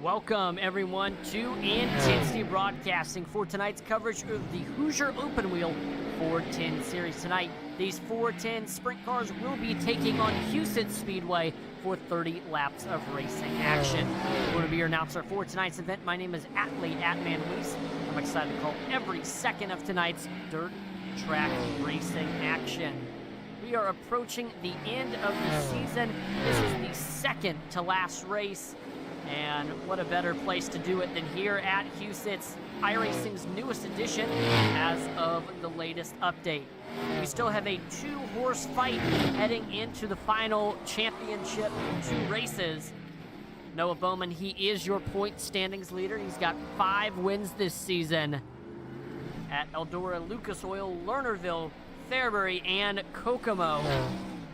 Welcome, everyone, to Intensity Broadcasting for tonight's coverage of the Hoosier Open Wheel 410 Series. Tonight, these 410 sprint cars will be taking on Huset Speedway for 30 laps of racing action. I'm going to be your announcer for tonight's event. My name is Atlee @ManWees. I'm excited to call every second of tonight's dirt track racing action. We are approaching the end of the season. This is the second to last race. And what a better place to do it than here at Huset's iRacing's newest edition as of the latest update. We still have a two-horse fight heading into the final championship 2 races. Noah Bowman, he is your point standings leader. He's got 5 wins this season at Eldora, Lucas Oil, Lernerville, Fairbury, and Kokomo.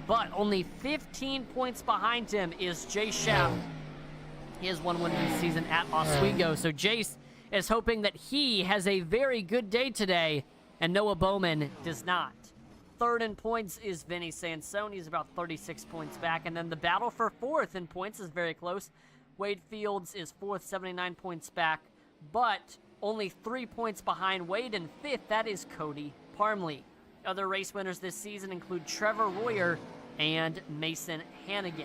But only 15 points behind him is Jay Schaff. He has 1 win this season at Oswego, so Jace is hoping that he has a very good day today, and Noah Bowman does not. Third in points is Vinny Sansone. He's about 36 points back, and then the battle for 4th in points is very close. Wade Fields is 4th, 79 points back, but only 3 points behind Wade, and 5th, that is Cody Parmley. Other race winners this season include Trevor Royer and Mason Hannigan.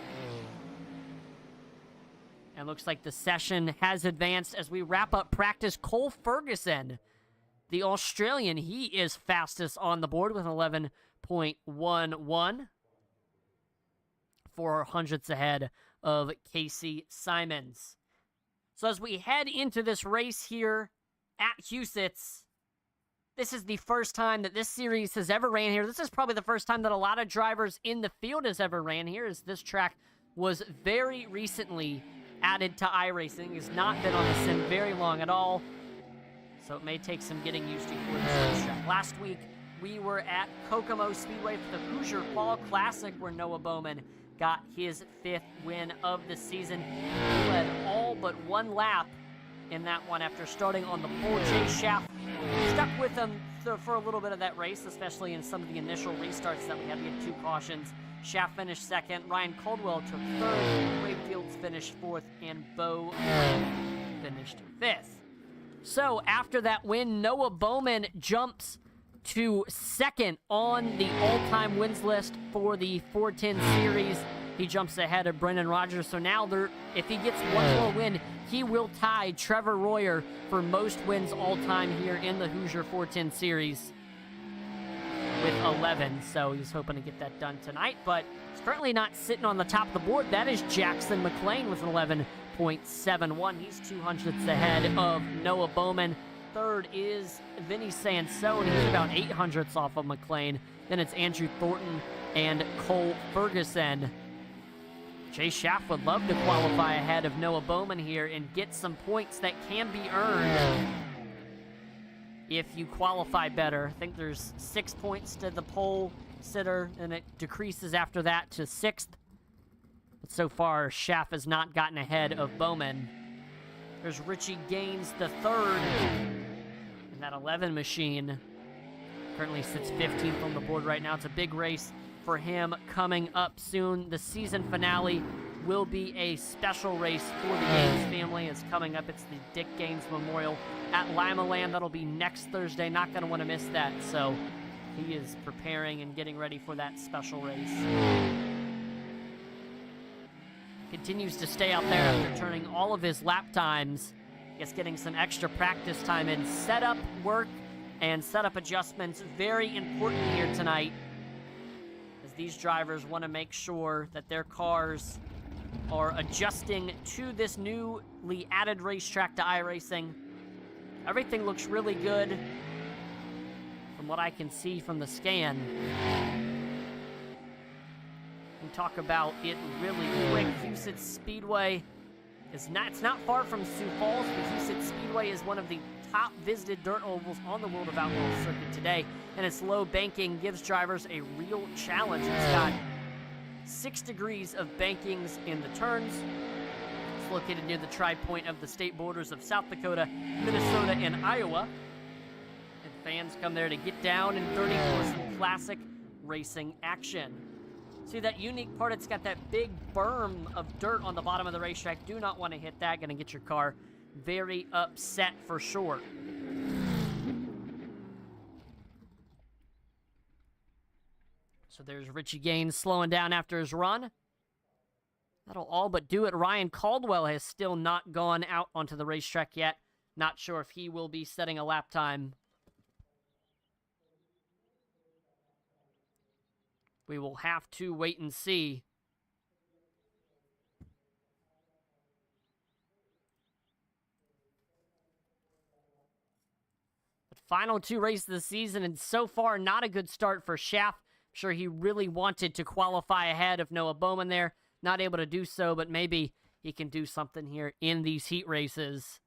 And looks like the session has advanced as we wrap up practice. Cole Ferguson, the Australian, he is fastest on the board with 11.11. 4 hundredths ahead of Casey Simons. So as we head into this race here at Huset's, this is the first time that this series has ever ran here. This is probably the first time that a lot of drivers in the field has ever ran here, as this track was very recently added to iRacing. Has not been on the sim very long at all, so it may take some getting used to for this racetrack. Last week, we were at Kokomo Speedway for the Hoosier Fall Classic, where Noah Bowman got his 5th win of the season. He led all but 1 lap in that one after starting on the pole. Jay Schaff stuck with him for a little bit of that race, especially in some of the initial restarts that we had. We had 2 cautions. Schaff finished 2nd. Ryan Caldwell took 3rd. Wade Fields finished 4th. And Bo finished 5th. So after that win, Noah Bowman jumps to 2nd on the all-time wins list for the 410 series. He jumps ahead of Brendan Rogers. So now, if he gets 1 more win, he will tie Trevor Royer for most wins all-time here in the Hoosier 410 series with 11. So he's hoping to get that done tonight, but he's currently not sitting on the top of the board. That is Jackson McLean with an 11.71. He's 2 hundredths ahead of Noah Bowman. 3rd is Vinny Sansone. He's about 8 hundredths off of McLean. Then it's Andrew Thornton and Cole Ferguson. Jay Schaff would love to qualify ahead of Noah Bowman here and get some points that can be earned if you qualify better. I think there's 6 points to the pole sitter, and it decreases after that to 6th. But so far, Schaff has not gotten ahead of Bowman. There's Richie Gaines the 3rd in that 11 machine. Currently sits 15th on the board right now. It's a big race for him coming up soon. The season finale will be a special race for the Gaines family. It's coming up. It's the Dick Gaines Memorial at Lima Land. That'll be next Thursday. Not going to want to miss that. So he is preparing and getting ready for that special race. Continues to stay out there after turning all of his lap times. Gets getting some extra practice time in. Setup work and setup adjustments very important here tonight, as these drivers want to make sure that their cars are adjusting to this newly added racetrack to iRacing. Everything looks really good from what I can see from the scan. We talk about it really quick. Huset Speedway it's not far from Sioux Falls. The Huset Speedway is one of the top visited dirt ovals on the World of Outlaws circuit today, and its low banking gives drivers a real challenge. It's got 6 degrees of bankings in the turns. It's located near the tri-point of the state borders of South Dakota, Minnesota, and Iowa. And fans come there to get down and dirty for some classic racing action. See that unique part? It's got that big berm of dirt on the bottom of the racetrack. Do not want to hit that. Going to get your car very upset for sure. So there's Richie Gaines slowing down after his run. That'll all but do it. Ryan Caldwell has still not gone out onto the racetrack yet. Not sure if he will be setting a lap time. We will have to wait and see. But final 2 races of the season, and so far not a good start for Schaff. I'm sure he really wanted to qualify ahead of Noah Bowman there. Not able to do so, but maybe he can do something here in these heat races.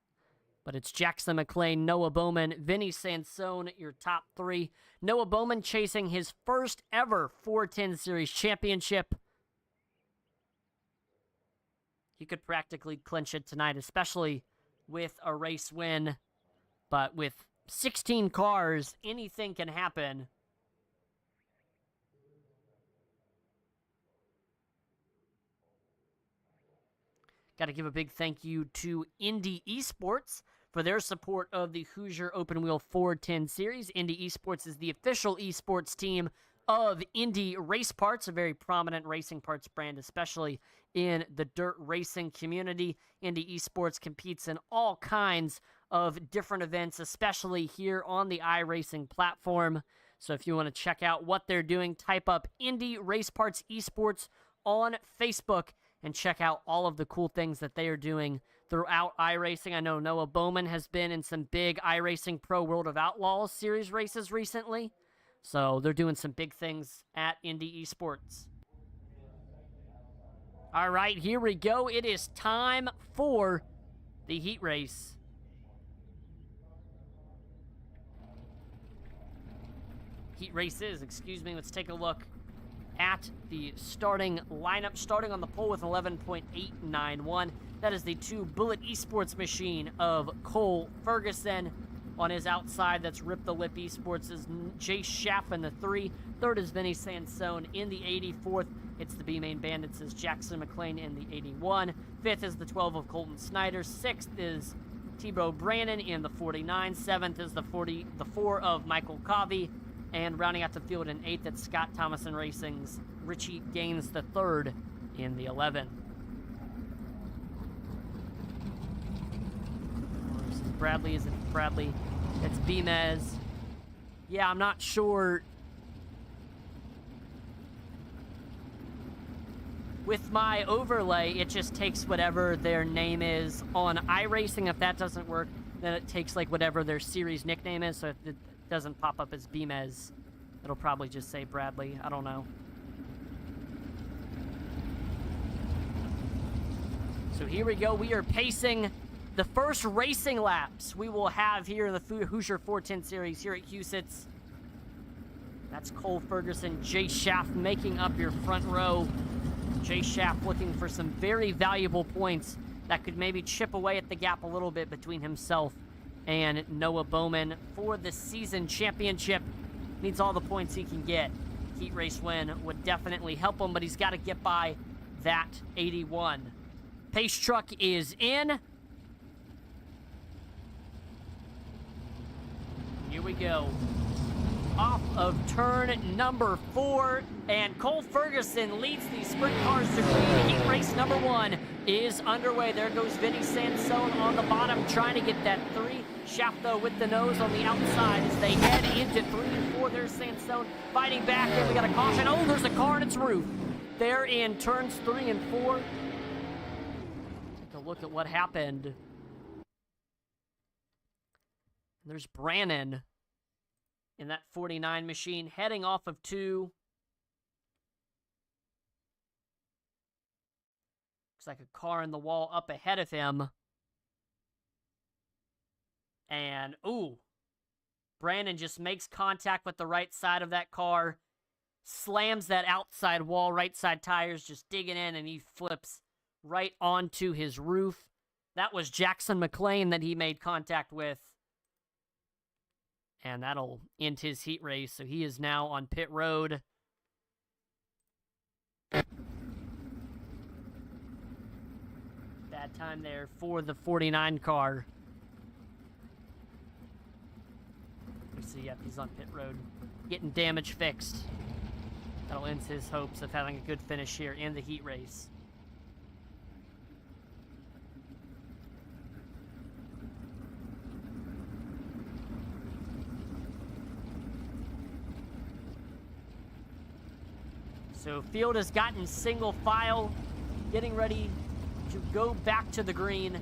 But it's Jackson McLean, Noah Bowman, Vinny Sansone, your top 3. Noah Bowman chasing his first ever 410 Series championship. He could practically clinch it tonight, especially with a race win. But with 16 cars, anything can happen. Got to give a big thank you to Indy Esports for their support of the Hoosier Open Wheel 410 Series. Indy Esports is the official esports team of Indy Race Parts, a very prominent racing parts brand, especially in the dirt racing community. Indy Esports competes in all kinds of different events, especially here on the iRacing platform. So if you want to check out what they're doing, type up Indy Race Parts Esports on Facebook and check out all of the cool things that they are doing throughout iRacing. I know Noah Bowman has been in some big iRacing Pro World of Outlaws series races recently. So they're doing some big things at Indy Esports. All right, here we go. It is time for the heat race. Heat races, excuse me. Let's take a look at the starting lineup, starting on the pole with 11.891. That is the 2 Bullet Esports machine of Cole Ferguson. On his outside, that's Rip the Lip Esports' is Jay Schaff in the 3. Third is Vinny Sansone in the 84th. It's the B-Main Bandits is Jackson McLean in the 81. 5th is the 12 of Colton Snyder. 6th is Tebow Brannon in the 49. 7th is the 4 of Michael Covey. And rounding out the field in 8th, it's Scott Thomason Racing's Richie Gaines the 3rd in the 11. This is Bradley, is it Bradley? It's Bimez. Yeah, I'm not sure. With my overlay, it just takes whatever their name is. On iRacing, if that doesn't work, then it takes like whatever their series nickname is. So if it doesn't pop up as Bimez, it'll probably just say Bradley. I don't know. So here we go. We are pacing the first racing laps we will have here in the Hoosier 410 Series here at Huset's. That's Cole Ferguson, Jay Schaff making up your front row. Jay Schaff looking for some very valuable points that could maybe chip away at the gap a little bit between himself and Noah Bowman for the season championship. Needs all the points he can get. Heat race win would definitely help him, but he's got to get by that 81. Pace truck is in. Here we go. Off of turn number 4, and Cole Ferguson leads the sprint cars to green. Heat race number 1 is underway. There goes Vinny Sansone on the bottom, trying to get that 3. Schaff, though, with the nose on the outside as they head into 3 and 4. There's Sansone fighting back, and we got a caution. Oh, there's a car in its roof. There in turns 3 and 4. Take a look at what happened. There's Brannon in that 49 machine, heading off of 2. Looks like a car in the wall up ahead of him. And, ooh, Brannon just makes contact with the right side of that car, slams that outside wall, right side tires just digging in, and he flips right onto his roof. That was Jackson McLean that he made contact with. And that'll end his heat race. So he is now on pit road. Bad time there for the 49 car. We see, yep, he's on pit road. Getting damage fixed. That'll end his hopes of having a good finish here in the heat race. So field has gotten single file, getting ready to go back to the green.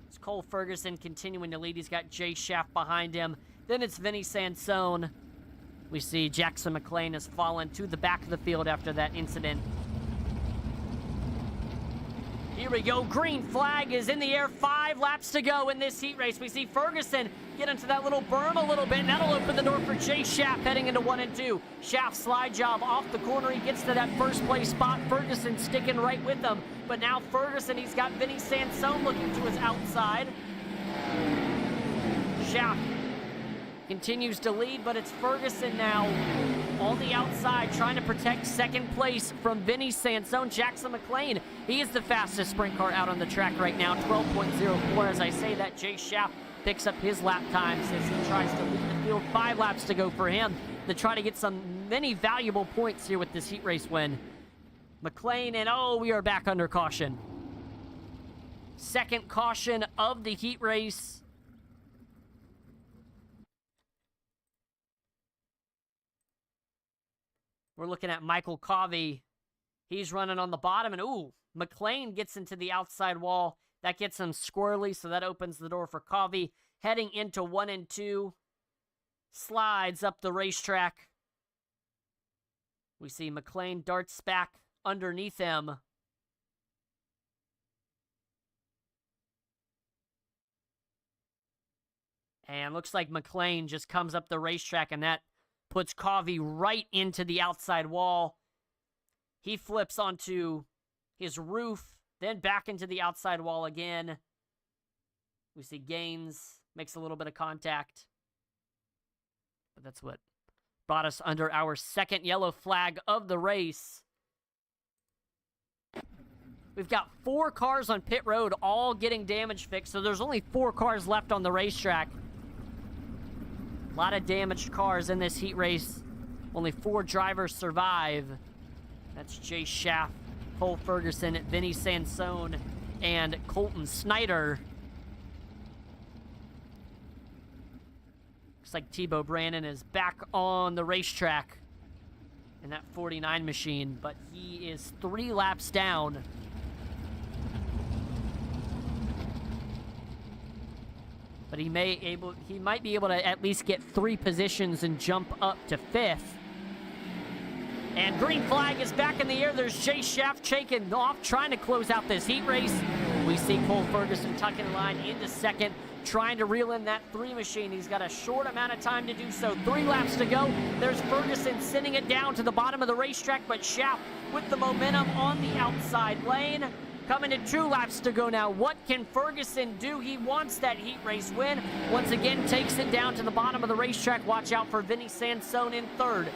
It's Cole Ferguson continuing to lead. He's got Jay Schaff behind him. Then it's Vinny Sansone. We see Jackson McLean has fallen to the back of the field after that incident. Here we go. Green flag is in the air. 5 laps to go in this heat race. We see Ferguson get into that little berm a little bit, and that'll open the door for Jay Schaff heading into 1 and 2. Schaff slide job off the corner. He gets to that first place spot. Ferguson sticking right with him. But now Ferguson, he's got Vinny Sansone looking to his outside. Schaff continues to lead, but it's Ferguson now on the outside trying to protect second place from Vinny Sansone. Jackson McLean, he is the fastest sprint car out on the track right now, 12.04. As I say that, Jay Schaff picks up his lap times as he tries to lead the field. 5 laps to go for him to try to get many valuable points here with this heat race win. McLean, and oh, we are back under caution. Second caution of the heat race. We're looking at Michael Covey. He's running on the bottom, and ooh, McLean gets into the outside wall. That gets him squirrely, so that opens the door for Covey. Heading into 1 and 2. Slides up the racetrack. We see McLean darts back underneath him. And looks like McLean just comes up the racetrack, and that puts Covey right into the outside wall. He flips onto his roof, then back into the outside wall again. We see Gaines makes a little bit of contact. But that's what brought us under our second yellow flag of the race. We've got 4 cars on pit road, all getting damage fixed, so there's only 4 cars left on the racetrack. A lot of damaged cars in this heat race. Only 4 drivers survive. That's Jay Schaff, Cole Ferguson, Vinny Sansone, and Colton Snyder. Looks like Tebow Brandon is back on the racetrack in that 49 machine, but he is 3 laps down. But he might be able to at least get 3 positions and jump up to 5th. And green flag is back in the air. There's Jay Schaff shaking off, trying to close out this heat race. We see Cole Ferguson tucking the line into 2nd, trying to reel in that 3 machine. He's got a short amount of time to do so. 3 laps to go. There's Ferguson sending it down to the bottom of the racetrack, but Schaff with the momentum on the outside lane. Coming to 2 laps to go now. What can Ferguson do? He wants that heat race win. Once again, takes it down to the bottom of the racetrack. Watch out for Vinny Sansone in 3rd.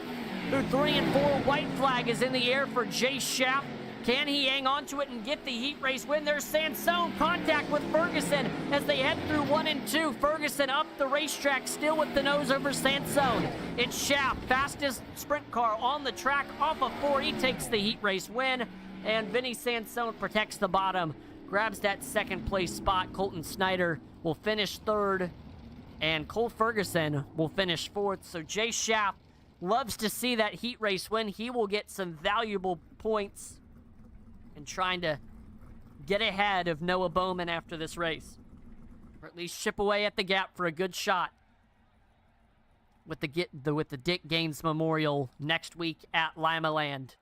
Through 3 and 4, white flag is in the air for Jay Schaff. Can he hang on to it and get the heat race win? There's Sansone, contact with Ferguson as they head through 1 and 2. Ferguson up the racetrack, still with the nose over Sansone. It's Schaff, fastest sprint car on the track, off of 4. He takes the heat race win. And Vinny Sansone protects the bottom, grabs that 2nd place spot. Colton Snyder will finish 3rd, and Cole Ferguson will finish 4th. So Jay Schaff loves to see that heat race win. He will get some valuable points in trying to get ahead of Noah Bowman after this race, or at least chip away at the gap for a good shot with the Dick Gaines Memorial next week at Lima Land.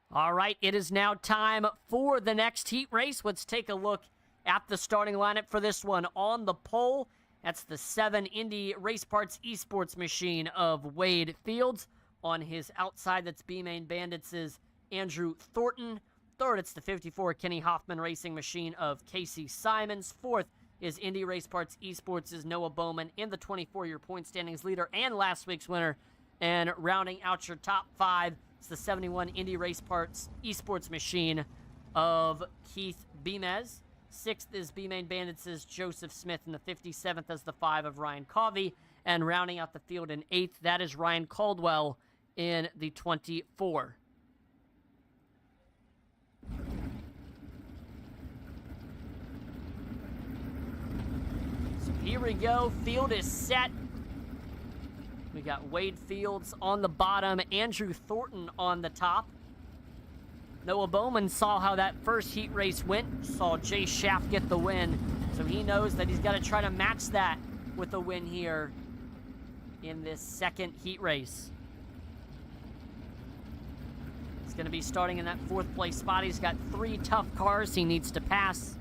All right, it is now time for the next heat race. Let's take a look at the starting lineup for this one. On the pole, that's the 7 Indy Race Parts Esports machine of Wade Fields. On his outside, that's B-Main Bandits' Andrew Thornton. 3rd, it's the 54 Kenny Hoffman Racing machine of Casey Simons. 4th is Indy Race Parts Esports' Noah Bowman in the 24-year point standings leader and last week's winner. And rounding out your top 5, It's the 71 Indy Race Parts esports machine of Keith Beamez. 6th is B-Main Bandits' Joseph Smith, and the 57th is the 5 of Ryan Covey. And rounding out the field in 8th, that is Ryan Caldwell in the 24. So here we go. Field is set. We got Wade Fields on the bottom, Andrew Thornton on the top. Noah Bowman saw how that first heat race went, saw Jay Schaff get the win, so he knows that he's got to try to match that with a win here in this second heat race. He's going to be starting in that 4th place spot. He's got 3 tough cars he needs to pass.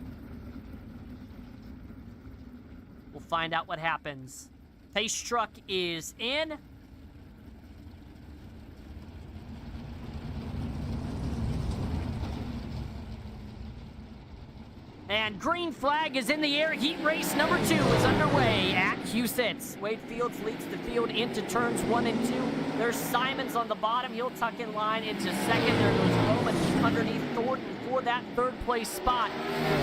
We'll find out what happens. Pace truck is in. And green flag is in the air. Heat race number 2 is underway at Huset. Wade Fields leads the field into turns 1 and 2. There's Simons on the bottom. He'll tuck in line into second. There goes Bowman underneath Thornton for that 3rd place spot.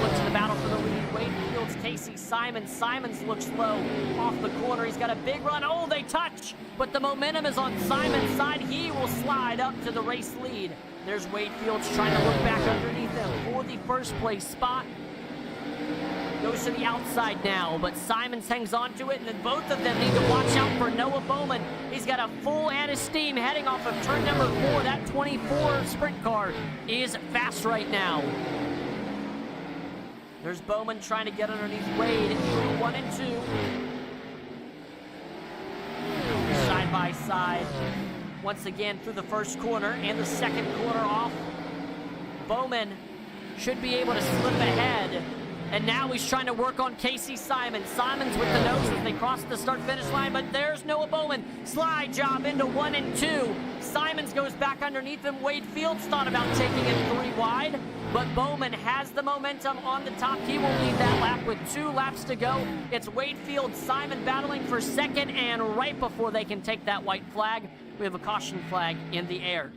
Look to the battle for the lead. Wade Fields, Casey Simons. Simons looks low off the corner. He's got a big run. Oh, they touch, but the momentum is on Simons' side. He will slide up to the race lead. There's Wade Fields trying to look back underneath him for the 1st place spot. Goes to the outside now, but Simons hangs on to it, and then both of them need to watch out for Noah Bowman. He's got a full head of steam heading off of turn number 4. That 24 sprint car is fast right now. There's Bowman trying to get underneath Wade through 1 and 2. Side by side. Once again through the 1st corner and the 2nd corner off. Bowman should be able to slip ahead. And now he's trying to work on Casey Simons. Simons with the nose as they cross the start-finish line, but there's Noah Bowman. Slide job into 1 and 2. Simons goes back underneath him. Wade Fields thought about taking it 3 wide, but Bowman has the momentum on the top. He will lead that lap with 2 laps to go. It's Wade Fields, Simon battling for 2nd, and right before they can take that white flag, we have a caution flag in the air.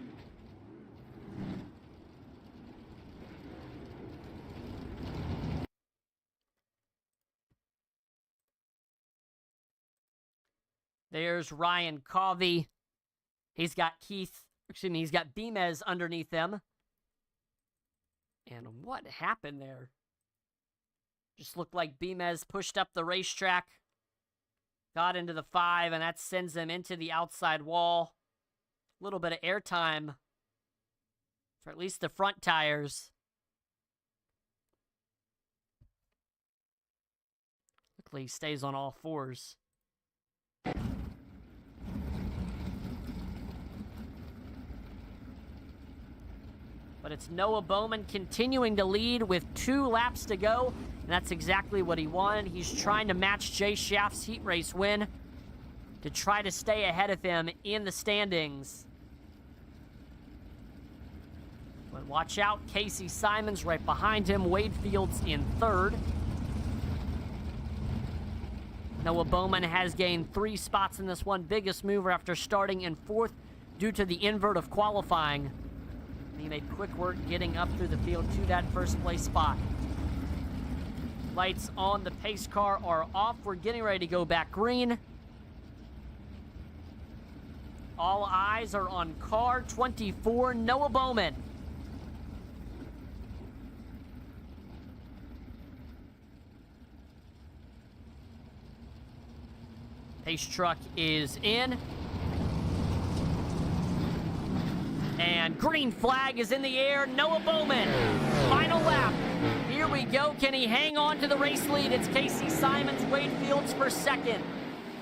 There's Ryan Covey. He's got he's got Beamez underneath them. And what happened there? Just looked like Beamez pushed up the racetrack, got into the 5, and that sends him into the outside wall. A little bit of airtime for at least the front tires. Luckily, he stays on all 4s. But it's Noah Bowman continuing to lead with 2 laps to go, and that's exactly what he wanted. He's trying to match Jay Schaff's heat race win to try to stay ahead of him in the standings. But watch out, Casey Simons right behind him, Wade Fields in 3rd. Noah Bowman has gained 3 spots in this one, biggest mover after starting in 4th due to the invert of qualifying. He made quick work getting up through the field to that 1st place spot. Lights on the pace car are off. We're getting ready to go back green. All eyes are on car 24, Noah Bowman. Pace truck is in. And green flag is in the air. Noah Bowman, final lap. Here we go. Can he hang on to the race lead? It's Casey Simons, Wade Fields for 2nd.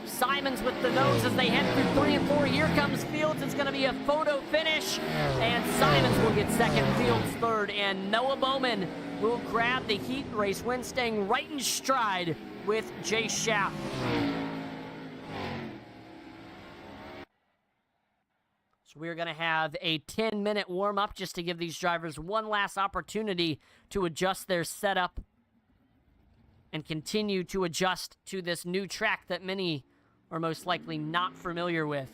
Simons with the nose as they head through 3 and 4. Here comes Fields. It's going to be a photo finish. And Simons will get 2nd, Fields 3rd. And Noah Bowman will grab the heat race win, staying right in stride with Jay Schaff. So we're going to have a 10-minute warm-up just to give these drivers one last opportunity to adjust their setup and continue to adjust to this new track that many are most likely not familiar with.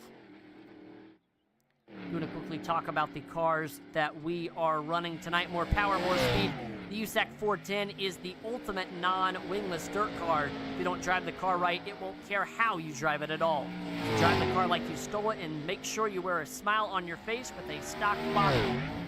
I'm going to quickly talk about the cars that we are running tonight. More power, more speed. The Huset 410 is the ultimate non-wingless dirt car. If you don't drive the car right, it won't care how you drive it at all. So drive the car like you stole it, and make sure you wear a smile on your face with a stock box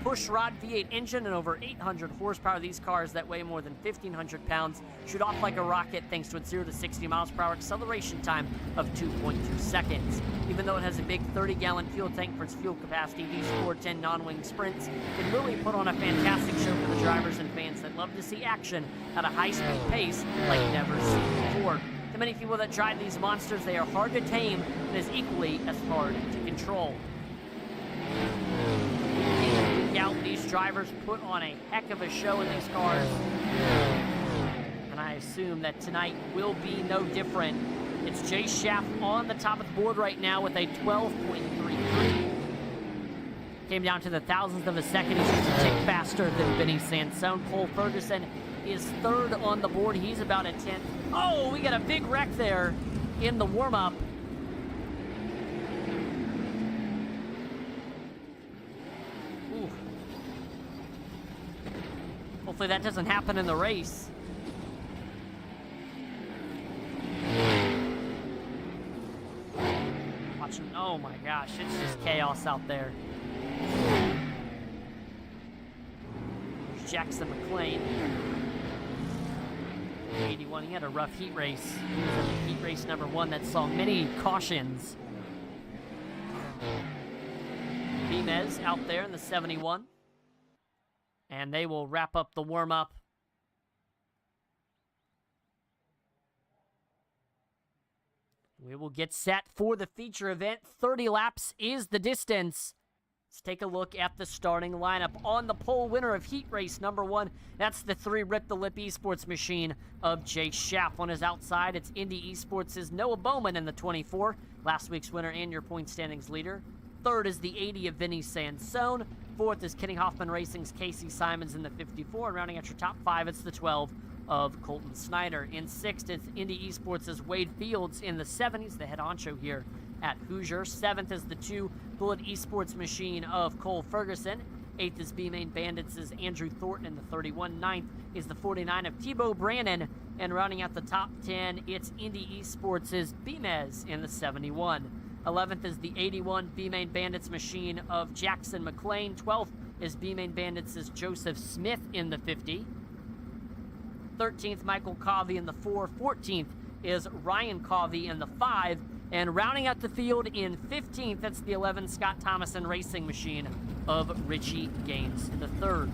push-rod V8 engine and over 800 horsepower. These cars that weigh more than 1,500 pounds shoot off like a rocket thanks to its 0 to 60 miles per hour acceleration time of 2.2 seconds. Even though it has a big 30-gallon fuel tank for its fuel capacity, these 410 non-wing sprints can really put on a fantastic show for the drivers and fans that love to see action at a high-speed pace like never seen before. To many people that drive these monsters, they are hard to tame and is equally as hard to control. Week out, these drivers put on a heck of a show in these cars, and I assume that tonight will be no different. It's Jay Schaff on the top of the board right now with a 12.33. Came down to the thousandth of a second. He's just a tick faster than Vinny Sansone. Cole Ferguson is third on the board. He's about a 10th. Oh, we got a big wreck there in the warm-up. Ooh. Hopefully that doesn't happen in the race. Watching. Oh my gosh, it's just chaos out there. There's Jackson McLean. 81, he had a rough heat race. He was in heat race number 1 that saw many cautions. Bimez out there in the 71. And they will wrap up the warm-up. We will get set for the feature event. 30 laps is the distance. Let's take a look at the starting lineup. On the pole, winner of heat race number 1, that's the 3 Rip the Lip Esports machine of Jay Schaff. On his outside, it's Indy Esports' Noah Bowman in the 24, last week's winner and your point standings leader. Third is the 80 of Vinny Sansone. Fourth is Kenny Hoffman Racing's Casey Simons in the 54. And rounding out your top 5, it's the 12 of Colton Snyder. In 6th, it's Indy Esports' Wade Fields in the 70s, the head honcho here at Hoosier. 7th is the 2 Bullet Esports machine of Cole Ferguson. 8th is B-Main Bandits' Andrew Thornton in the 31. 9th is the 49 of Tebow Brannon. And rounding out the top 10, it's Indy Esports' Bimez in the 71. 11th is the 81 B-Main Bandits machine of Jackson McLean. 12th is B-Main Bandits' Joseph Smith in the 50. 13th, Michael Covey in the 4. 14th is Ryan Covey in the 5. And rounding out the field in 15th, that's the 11 Scott Thomason Racing machine of Richie Gaines the 3rd.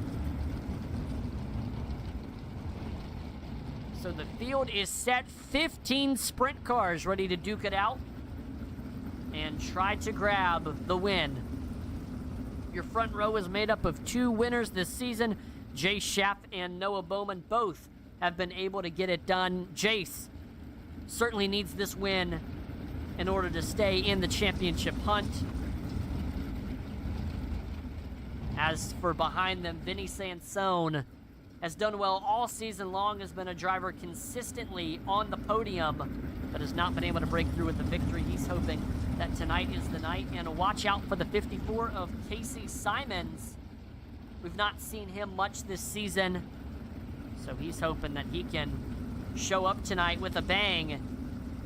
So the field is set. 15 sprint cars ready to duke it out and try to grab the win. Your front row is made up of 2 winners this season. Jay Schaff and Noah Bowman both have been able to get it done. Jace certainly needs this win in order to stay in the championship hunt. As for behind them, Vinny Sansone has done well all season long, has been a driver consistently on the podium, but has not been able to break through with the victory. He's hoping that tonight is the night. And watch out for the 54 of Casey Simons. We've not seen him much this season, so he's hoping that he can show up tonight with a bang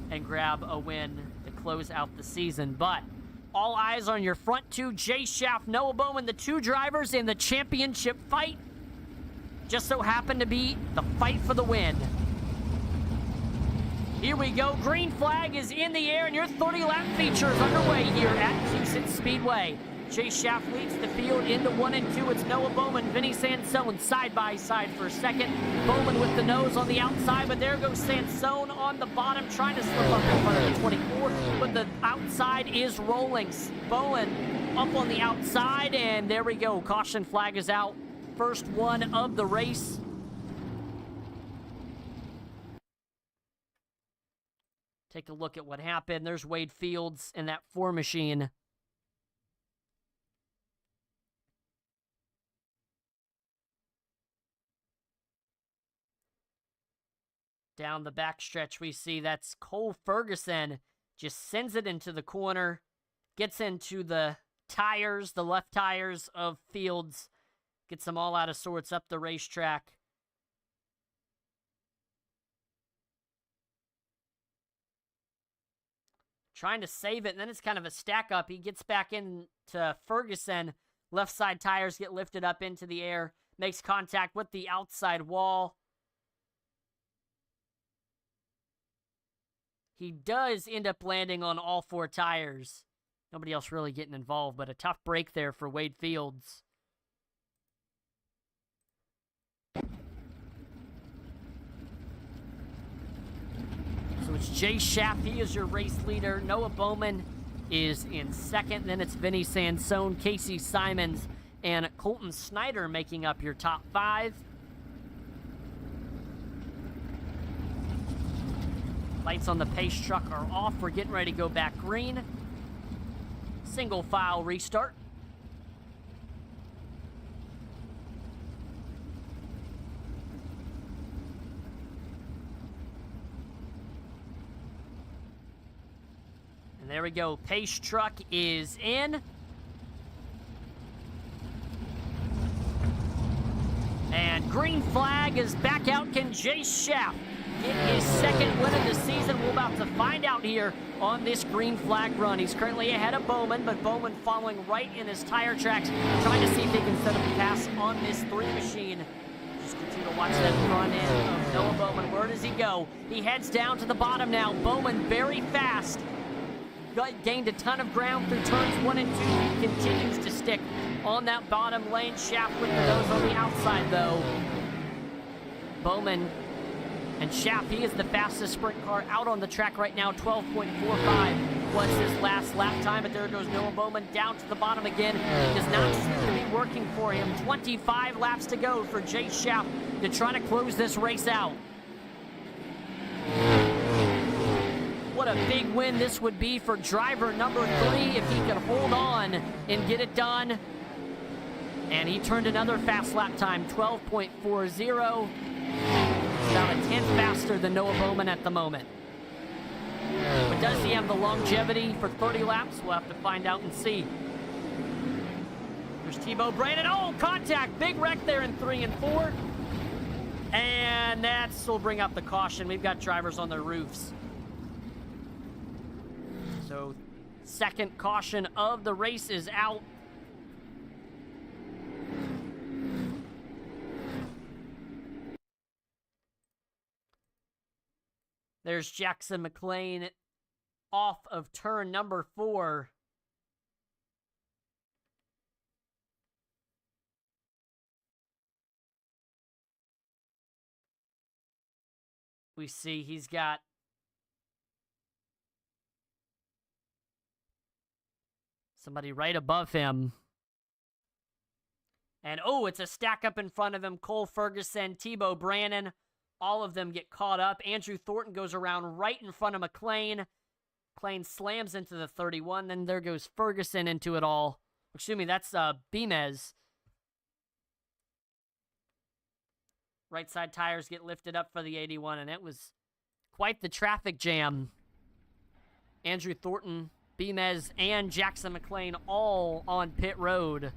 and grab a win to close out the season. But all eyes on your front 2, Jay Schaff, Noah Bowman, the 2 drivers in the championship fight. Just so happened to be the fight for the win. Here we go. Green flag is in the air, and your 30-lap feature is underway here at Huset Speedway. Jay Schaff leads the field into 1 and 2. It's Noah Bowman, Vinny Sansone side by side for a second. Bowman with the nose on the outside, but there goes Sansone on the bottom, trying to slip up in front of the 24, but the outside is rolling. Bowen up on the outside, and there we go. Caution flag is out. First one of the race. Take a look at what happened. There's Wade Fields in that 4 machine. Down the backstretch, we see that's Cole Ferguson. Just sends it into the corner. Gets into the tires, the left tires of Fields. Gets them all out of sorts up the racetrack. Trying to save it, and then it's kind of a stack up. He gets back into Ferguson. Left side tires get lifted up into the air. Makes contact with the outside wall. He does end up landing on all 4 tires. Nobody else really getting involved, but a tough break there for Wade Fields. So it's Jay Schaff. He is your race leader. Noah Bowman is in second. Then it's Vinny Sansone, Casey Simons, and Colton Snyder making up your top 5. Lights on the pace truck are off. We're getting ready to go back green. Single file restart. And there we go. Pace truck is in. And green flag is back out. Can Jay Schaff get his second win of the season? We're about to find out here on this green flag run. He's currently ahead of Bowman, but Bowman following right in his tire tracks, trying to see if he can set up a pass on this 3 machine. Just continue to watch that front end of Noah Bowman. Where does he go? He heads down to the bottom now. Bowman very fast. Gained a ton of ground through turns 1 and 2. He continues to stick on that bottom lane. Schaff with the nose on the outside, though. Bowman and Schaff, he is the fastest sprint car out on the track right now. 12.45 was his last lap time, but there goes Noah Bowman down to the bottom again. It does not seem to be working for him. 25 laps to go for Jay Schaff to try to close this race out. What a big win this would be for driver number 3 if he could hold on and get it done. And he turned another fast lap time, 12.40. About a 10th faster than Noah Bowman at the moment. But does he have the longevity for 30 laps? We'll have to find out and see. There's Tebow Brandon. Oh, contact. Big wreck there in 3 and 4. And will bring up the caution. We've got drivers on their roofs. So, second caution of the race is out. There's Jackson McLean off of turn number 4. We see he's got somebody right above him. And, oh, it's a stack up in front of him. Cole Ferguson, Tebow Brannon. All of them get caught up. Andrew Thornton goes around right in front of McLean. McLean slams into the 31. Then there goes Ferguson into it all. Excuse me, that's Beamez. Right side tires get lifted up for the 81, and it was quite the traffic jam. Andrew Thornton, Beamez, and Jackson McLean all on pit road.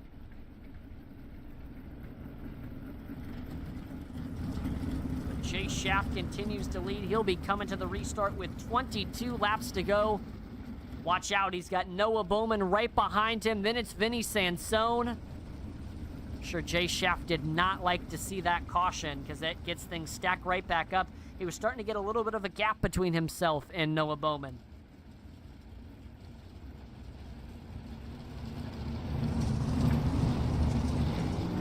Jay Schaff continues to lead. He'll be coming to the restart with 22 laps to go. Watch out, he's got Noah Bowman right behind him. Then it's Vinny Sansone. I'm sure Jay Schaff did not like to see that caution because that gets things stacked right back up. He was starting to get a little bit of a gap between himself and Noah Bowman.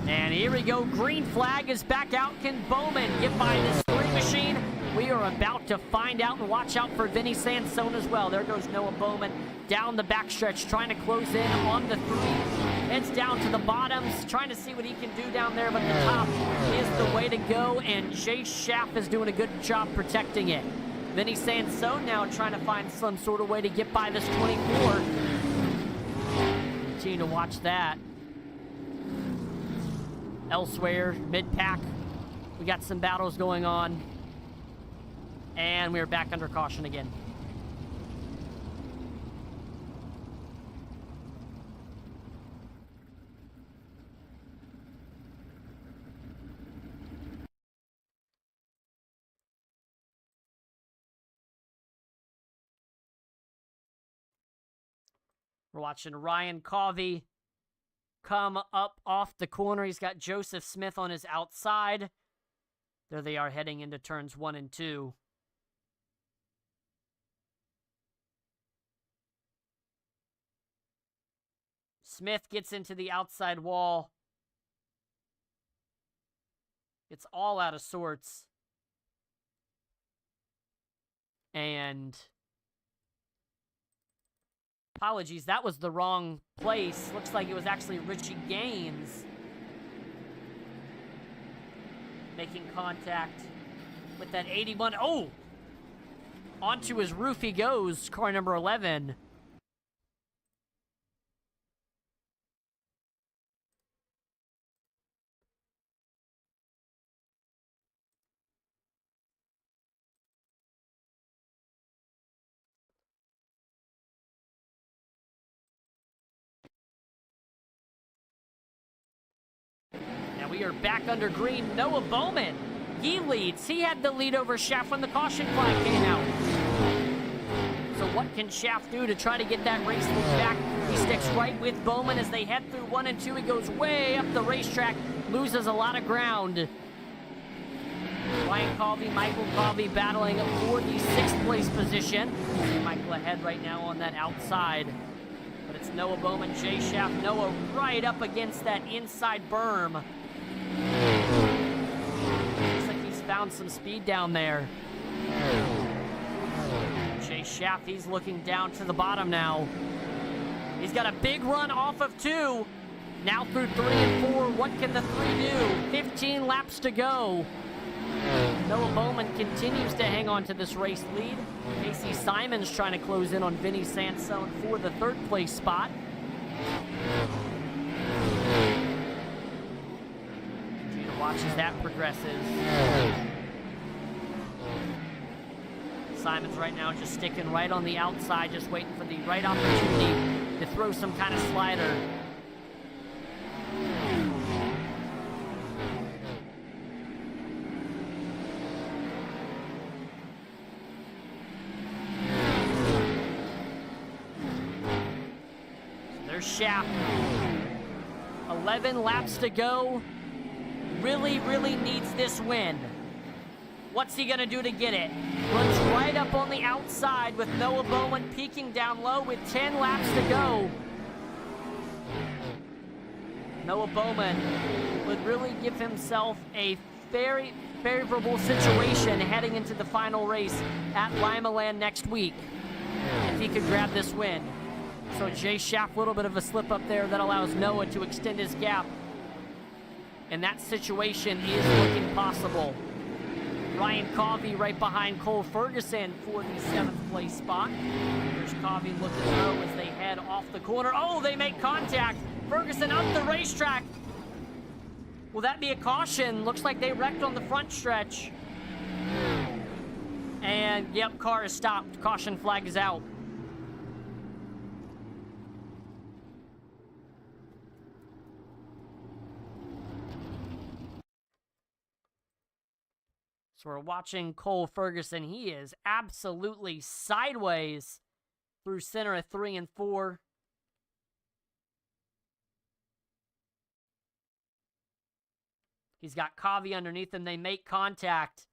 And here we go. Green flag is back out. Can Bowman get by this 3 machine? We are about to find out, and watch out for Vinny Sansone as well. There goes Noah Bowman down the backstretch, trying to close in on the 3. Heads down to the bottoms, trying to see what he can do down there, but the top is the way to go, and Jay Schaff is doing a good job protecting it. Vinny Sansone now trying to find some sort of way to get by this 24. Continue to watch that. Elsewhere, mid-pack, we got some battles going on. And we're back under caution again. We're watching Ryan Covey come up off the corner. He's got Joseph Smith on his outside. There they are heading into turns 1 and 2. Smith gets into the outside wall. It's all out of sorts. And apologies, that was the wrong place. Looks like it was actually Richie Gaines making contact with that 81. Oh! Onto his roof he goes, car number 11. We are back under green. Noah Bowman, he leads. He had the lead over Schaff when the caution flag came out. So what can Schaff do to try to get that race lead back? He sticks right with Bowman as they head through 1 and 2. He goes way up the racetrack, loses a lot of ground. Ryan Covey, Michael Covey battling for the 6th place position. Michael ahead right now on that outside. But it's Noah Bowman, Jay Schaff. Noah right up against that inside berm. Looks like he's found some speed down there. Jay Schaff, he's looking down to the bottom now. He's got a big run off of 2. Now through 3 and 4. What can the 3 do? 15 laps to go. Noah Bowman continues to hang on to this race lead. Casey Simon's trying to close in on Vinny Sansone for the 3rd place spot. Watch as that progresses. Simon's right now just sticking right on the outside, just waiting for the right opportunity to throw some kind of slider. So there's Schaff. 11 laps to go. Really needs this win. What's he gonna do to get it? Runs right up on the outside with Noah Bowman peeking down low with 10 laps to go. Noah Bowman would really give himself a very favorable situation heading into the final race at Lima Land next week if he could grab this win. So Jay Schaff, a little bit of a slip up there that allows Noah to extend his gap. And that situation is looking possible. Ryan Covey right behind Cole Ferguson for the 7th place spot. There's Covey looking low as they head off the corner. Oh, they make contact. Ferguson up the racetrack. Will that be a caution? Looks like they wrecked on the front stretch. And, yep, car is stopped. Caution flag is out. So we're watching Cole Ferguson. He is absolutely sideways through center of 3 and 4. He's got Covey underneath him. They make contact.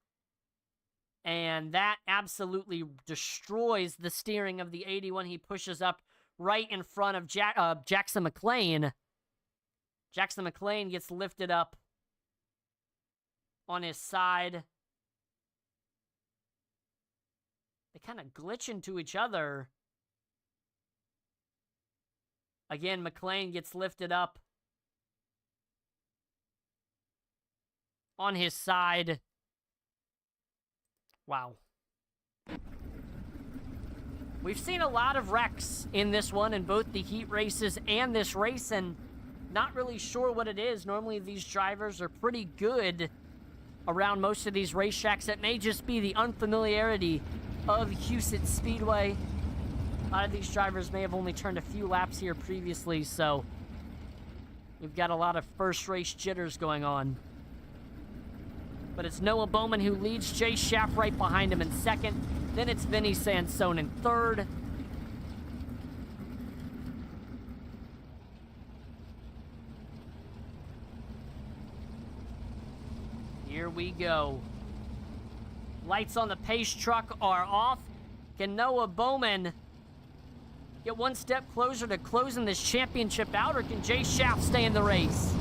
And that absolutely destroys the steering of the 81. He pushes up right in front of Jackson McLean. Jackson McLean gets lifted up on his side. They kind of glitch into each other. Again, McLean gets lifted up on his side. Wow. We've seen a lot of wrecks in this one, in both the heat races and this race, and not really sure what it is. Normally, these drivers are pretty good around most of these racetracks. It may just be the unfamiliarity of Huset Speedway. A lot of these drivers may have only turned a few laps here previously, so we've got a lot of first race jitters going on. But it's Noah Bowman who leads, Jay Schaff right behind him in 2nd. Then it's Vinny Sansone in 3rd. we go. Lights on the pace truck are off. Can Noah Bowman get one step closer to closing this championship out, or can Jay Shaft stay in the race?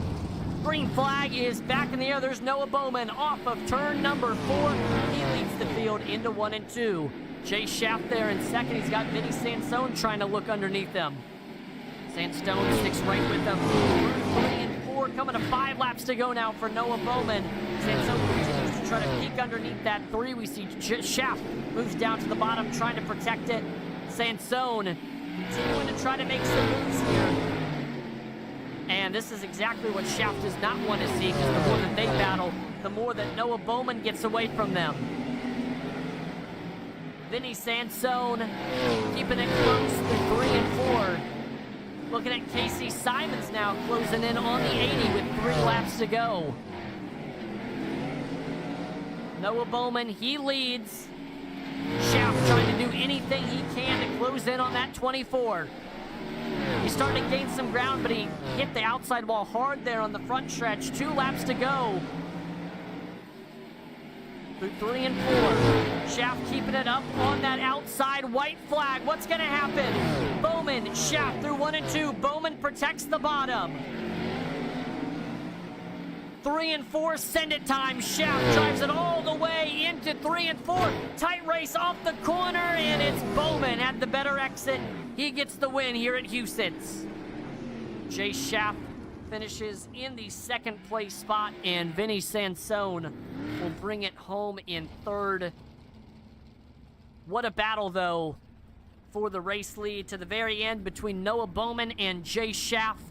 Green flag is back in the air. There's Noah Bowman off of turn number 4. He leads the field into 1 and 2. Jay Shaft there in second. He's got Vinny Sansone trying to look underneath them. Sandstone sticks right with them. 3 and 4, coming to 5 laps to go now for Noah Bowman. Sansone continues to try to peek underneath that 3. We see Shaft moves down to the bottom, trying to protect it. Sansone continuing to try to make some moves here. And this is exactly what Shaft does not want to see, because the more that they battle, the more that Noah Bowman gets away from them. Vinny Sansone keeping it close through 3 and 4. Looking at Casey Simons now closing in on the 80 with 3 laps to go. Noah Bowman, he leads. Shaft trying to do anything he can to close in on that 24. He's starting to gain some ground, but he hit the outside wall hard there on the front stretch. 2 laps to go. Through 3 and 4. Shaft keeping it up on that outside white flag. What's going to happen? Bowman, Shaft through 1 and 2. Bowman protects the bottom. 3 and 4, send it time. Shaft drives it all the way into 3 and 4. Tight race off the corner, and it's Bowman at the better exit. He gets the win here at Huset's. Jay Shaft finishes in the second place spot, and Vinny Sansone will bring it home in third. What a battle, though, for the race lead to the very end between Noah Bowman and Jay Shaft.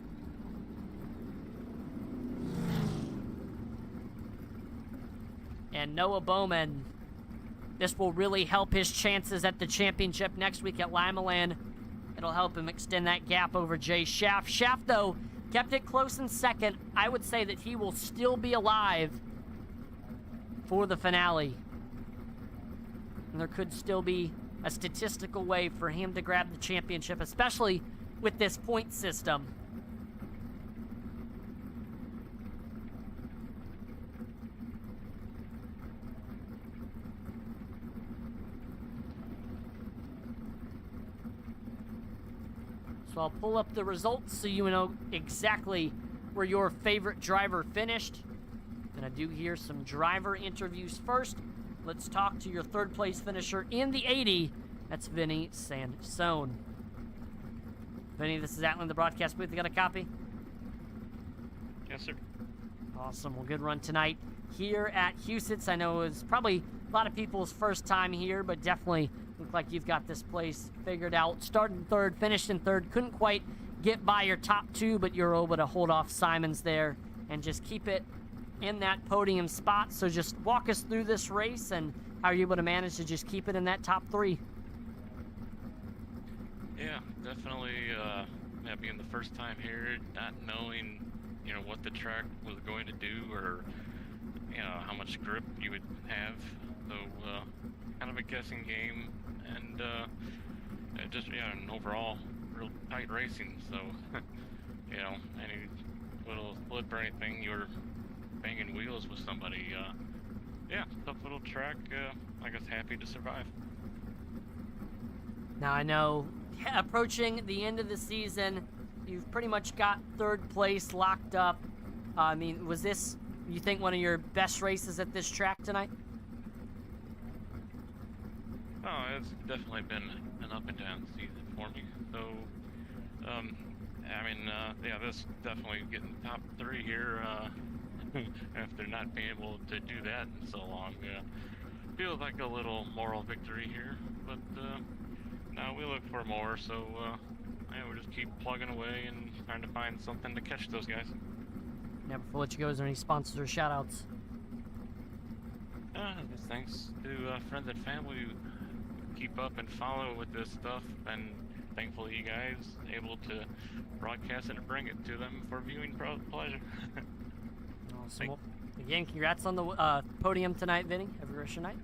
And Noah Bowman, this will really help his chances at the championship next week at Limaland. It'll help him extend that gap over Jay Shaft. Shaft, though, kept it close in second. I would say that he will still be alive for the finale. And there could still be a statistical way for him to grab the championship, especially with this point system. So I'll pull up the results so you know exactly where your favorite driver finished. Gonna do here some driver interviews first. Let's talk to your third place finisher in the 80. That's Vinny Sansone. Vinny, this is Atlin, the broadcast booth. You got a copy? Yes, sir. Awesome. Well, good run tonight here at Huset's. I know it was probably a lot of people's first time here, but definitely look like you've got this place figured out. Started in third, finished in third. Couldn't quite get by your top 2, but you're able to hold off Simons there and just keep it in that podium spot. So just walk us through this race and how you're able to manage to just keep it in that top 3. Yeah, definitely being the first time here, not knowing, what the track was going to do, or, how much grip you would have. So, kind of a guessing game, and and overall, real tight racing. So, any little slip or anything, you were banging wheels with somebody. Tough little track. I guess happy to survive. Now I know, approaching the end of the season, you've pretty much got third place locked up. I mean, was this, you think, one of your best races at this track tonight? Oh, it's definitely been an up and down season for me. So, this definitely getting top 3 here. After not being able to do that in so long, feels like a little moral victory here. But now we look for more. So we'll just keep plugging away and trying to find something to catch those guys. Now, before I let you go, is there any sponsors or shout-outs? Just thanks to friends and family who keep up and follow with this stuff, and thankfully you guys able to broadcast it and bring it to them for viewing pleasure. Awesome. Well, again, congrats on the podium tonight, Vinny. Have a great night.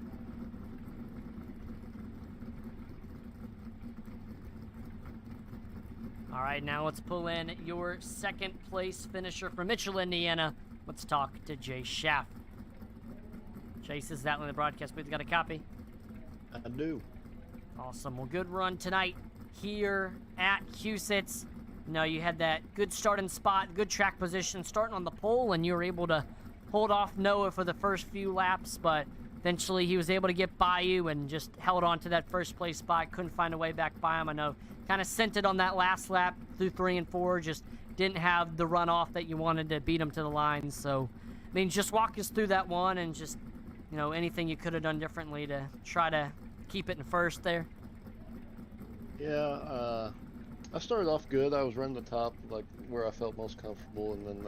All right, now let's pull in your second place finisher from Mitchell, Indiana. Let's talk to Jay Shaft. Jace, is that in the broadcast booth? Got a copy? I do. Awesome. Well, good run tonight here at Huset's. You had that good starting spot, good track position, starting on the pole, and you were able to hold off Noah for the first few laps, but eventually he was able to get by you and just held on to that first place spot. Couldn't find a way back by him. I know kind of sent it on that last lap through 3 and 4, just didn't have the runoff that you wanted to beat him to the line. So, I mean, just walk us through that one and just, anything you could have done differently to try to keep it in first there. Yeah, I started off good. I was running the top, like where I felt most comfortable, and then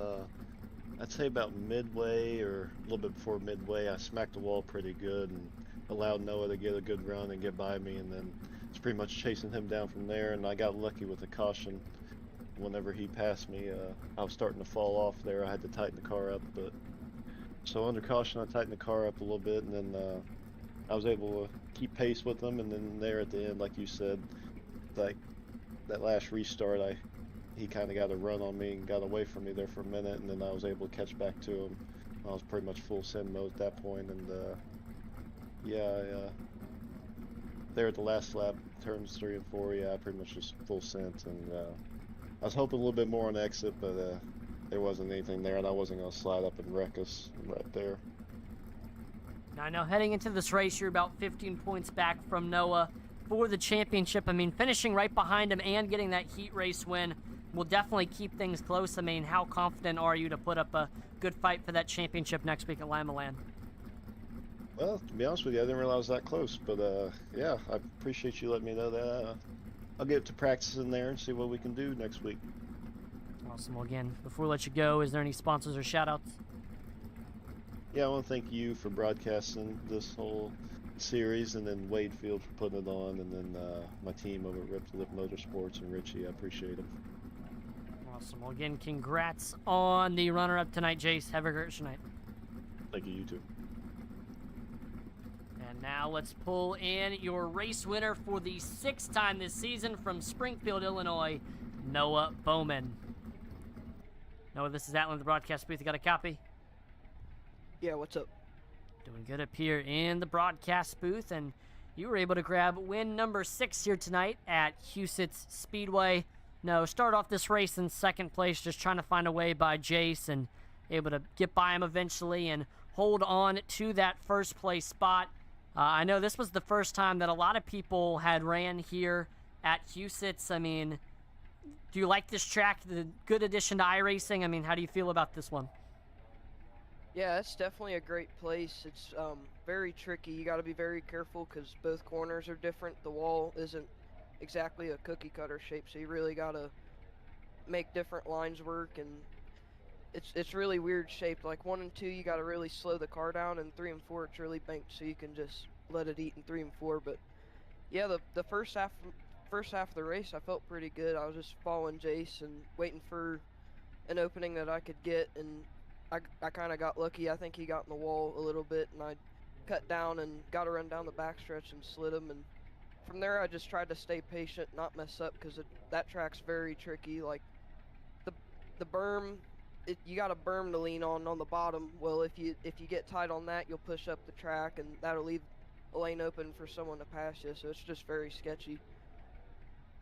I'd say about midway or a little bit before midway, I smacked the wall pretty good and allowed Noah to get a good run and get by me, and then it's pretty much chasing him down from there. And I got lucky with the caution. Whenever he passed me, I was starting to fall off there. I had to tighten the car up, but so under caution, I tightened the car up a little bit, and then I was able to keep pace with him. And then there at the end, like you said, like that last restart, he kind of got a run on me and got away from me there for a minute, and then I was able to catch back to him. I was pretty much full send mode at that point, and there at the last lap, turns 3 and 4, I pretty much just full sent, and I was hoping a little bit more on the exit, but there wasn't anything there, and I wasn't going to slide up and wreck us right there. Now, I know heading into this race, you're about 15 points back from Noah for the championship. I mean, finishing right behind him and getting that heat race win will definitely keep things close. I mean, how confident are you to put up a good fight for that championship next week at Lima Land? Well, to be honest with you, I didn't realize it was that close, but yeah, I appreciate you letting me know that. I'll get to practice in there and see what we can do next week. Awesome. Well, again, before we let you go, is there any sponsors or shout-outs? Yeah, I want to thank you for broadcasting this whole series, and then Wade Field for putting it on, and then my team over at Rip to Lip Motorsports and Richie. I appreciate them. Awesome. Well, again, congrats on the runner-up tonight, Jace. Have a great night. Thank you, you too. And now let's pull in your race winner for the 6th time this season from Springfield, Illinois, Noah Bowman. Noah, this is Atlanta, the broadcast booth. You got a copy? Yeah, what's up? Doing good up here in the broadcast booth, and you were able to grab win number 6 here tonight at Huset's Speedway. No, start off this race in 2nd place, just trying to find a way by Jace, and able to get by him eventually and hold on to that 1st place spot. I know this was the first time that a lot of people had ran here at Huset's. I mean, do you like this track? The good addition to iRacing? I mean, how do you feel about this one? Yeah, it's definitely a great place. It's very tricky. You got to be very careful because both corners are different. The wall isn't exactly a cookie cutter shape, so you really got to make different lines work, and it's really weird shaped. Like 1 and 2, you got to really slow the car down, and 3 and 4, it's really banked, so you can just let it eat in 3 and 4. But yeah, the first half of the race, I felt pretty good. I was just following Jace and waiting for an opening that I could get, and I kind of got lucky. I think he got in the wall a little bit, and I cut down and got to run down the backstretch and slid him. And from there, I just tried to stay patient, not mess up, because that track's very tricky. Like the berm, you got a berm to lean on the bottom. Well, if you get tight on that, you'll push up the track, and that'll leave a lane open for someone to pass you. So it's just very sketchy.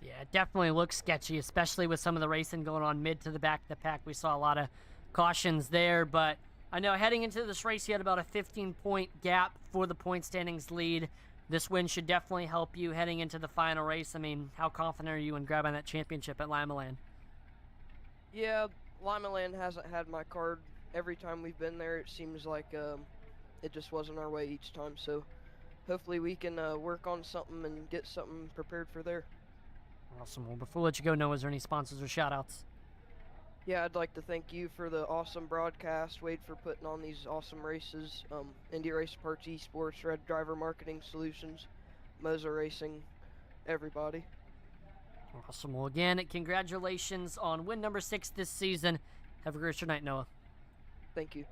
Yeah, it definitely looks sketchy, especially with some of the racing going on mid to the back of the pack. We saw a lot of cautions there, but I know heading into this race, you had about a 15-point gap for the point standings lead. This win should definitely help you heading into the final race. I mean, how confident are you in grabbing that championship at Lima Land? Yeah, Lima Land hasn't had my card every time we've been there. It seems like it just wasn't our way each time, so hopefully we can work on something and get something prepared for there. Awesome. Well, before we let you go, Noah, is there any sponsors or shout-outs? Yeah, I'd like to thank you for the awesome broadcast, Wade for putting on these awesome races, Indy Race Parts, Esports, Red Driver Marketing Solutions, Moza Racing, everybody. Awesome. Well, again, congratulations on win number 6 this season. Have a great night, Noah. Thank you.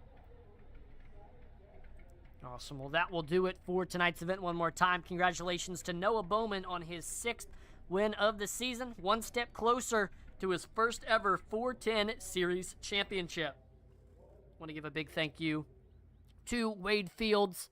Awesome. Well, that will do it for tonight's event one more time. Congratulations to Noah Bowman on his 6th win of the season, one step closer to his first ever 410 Series championship. Want to give a big thank you to Wade Fields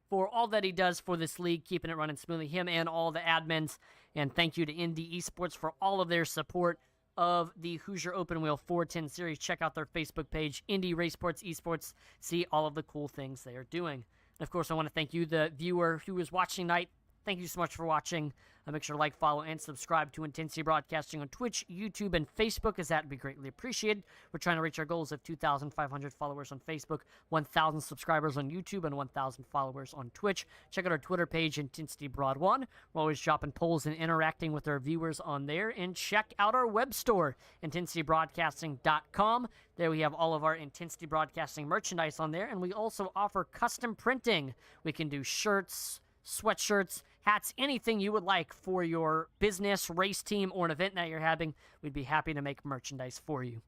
for all that he does for this league, keeping it running smoothly, him and all the admins. And thank you to Indie Esports for all of their support of the Hoosier Open Wheel 410 series. Check out their Facebook page, Indie Racesports Esports. See all of the cool things they are doing. And of course, I want to thank you, the viewer who is watching tonight. Thank you so much for watching. Make sure to like, follow, and subscribe to Intensity Broadcasting on Twitch, YouTube, and Facebook, as that would be greatly appreciated. We're trying to reach our goals of 2,500 followers on Facebook, 1,000 subscribers on YouTube, and 1,000 followers on Twitch. Check out our Twitter page, Intensity Broad 1. We're always dropping polls and interacting with our viewers on there. And check out our web store, intensitybroadcasting.com. There we have all of our Intensity Broadcasting merchandise on there, and we also offer custom printing. We can do shirts, sweatshirts, hats, anything you would like for your business, race team, or an event that you're having. We'd be happy to make merchandise for you.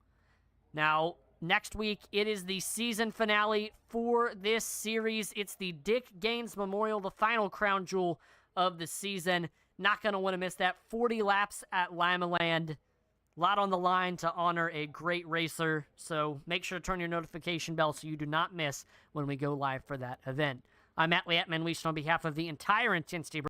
Now, next week, it is the season finale for this series. It's the Dick Gaines Memorial, the final crown jewel of the season. Not going to want to miss that. 40 laps at Limaland. A lot on the line to honor a great racer. So make sure to turn your notification bell so you do not miss when we go live for that event. I'm Matt Lietman, Unleashed on behalf of the entire Intensity